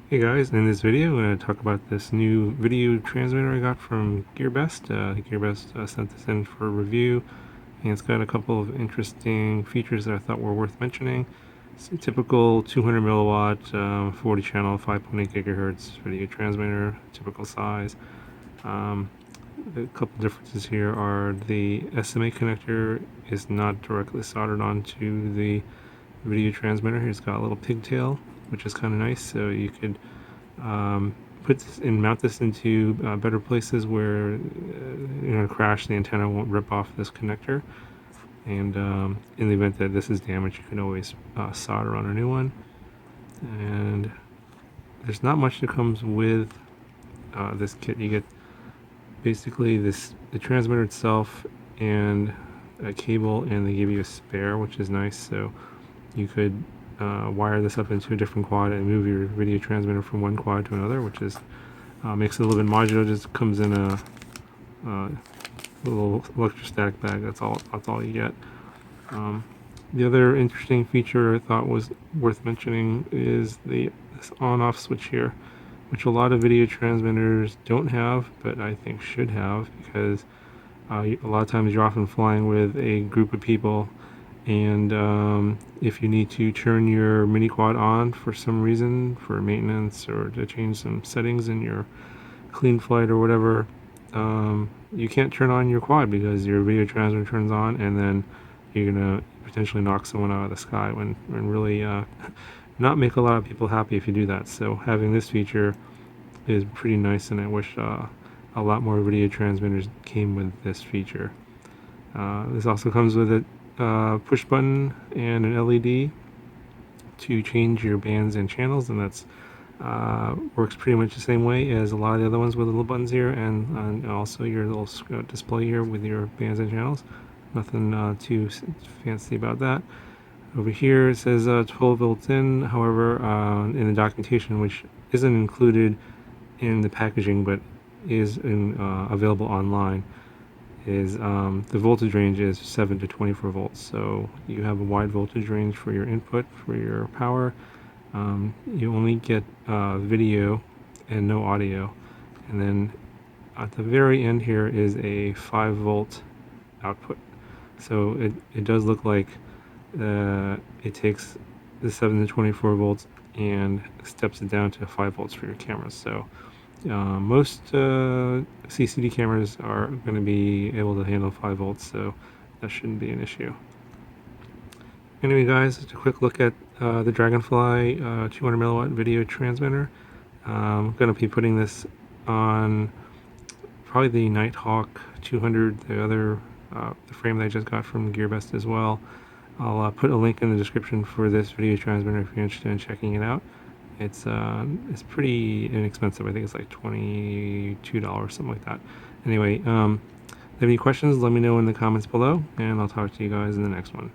Hey guys, in this video I'm going to talk about this new video transmitter I got from Gearbest. Gearbest sent this in for review, and it's got a couple of interesting features that I thought were worth mentioning. It's a typical 200 milliwatt, 40 channel, 5.8 gigahertz video transmitter, typical size. A couple differences here are the SMA connector is not directly soldered onto the video transmitter. It's got a little pigtail, which is kind of nice, so you could put this and mount this into better places where a crash, the antenna won't rip off this connector, and in the event that this is damaged, you can always solder on a new one. And there's not much that comes with this kit. You get basically the transmitter itself and a cable, and they give you a spare, which is nice, so you could wire this up into a different quad and move your video transmitter from one quad to another, which is makes it a little bit modular. Just comes in a little electrostatic bag. That's all you get. The other interesting feature I thought was worth mentioning is this on-off switch here, which a lot of video transmitters don't have, but I think should have, because a lot of times you're often flying with a group of people, and if you need to turn your mini quad on for some reason, for maintenance or to change some settings in your clean flight or whatever, you can't turn on your quad because your video transmitter turns on, and then you're gonna potentially knock someone out of the sky when really not make a lot of people happy if you do that. So having this feature is pretty nice, and I wish a lot more video transmitters came with this feature. This also comes with a push button and an LED to change your bands and channels, and that's works pretty much the same way as a lot of the other ones with little buttons here, and also your little display here with your bands and channels. Nothing too fancy about that. Over here it says 12 volts in. However, in the documentation, which isn't included in the packaging but is available online, is the voltage range is 7 to 24 volts. So you have a wide voltage range for your input, for your power. You only get video and no audio. And then at the very end here is a 5 volt output. So it does look like it takes the 7 to 24 volts and steps it down to 5 volts for your cameras. So most CCD cameras are going to be able to handle 5 volts, so that shouldn't be an issue. Anyway guys, just a quick look at the Dragonfly 200 milliwatt video transmitter. I'm going to be putting this on probably the Nighthawk 200, the other the frame that I just got from Gearbest as well. I'll put a link in the description for this video transmitter if you're interested in checking it out. It's pretty inexpensive. I think it's like $22, something like that. Anyway, if you have any questions, let me know in the comments below, and I'll talk to you guys in the next one.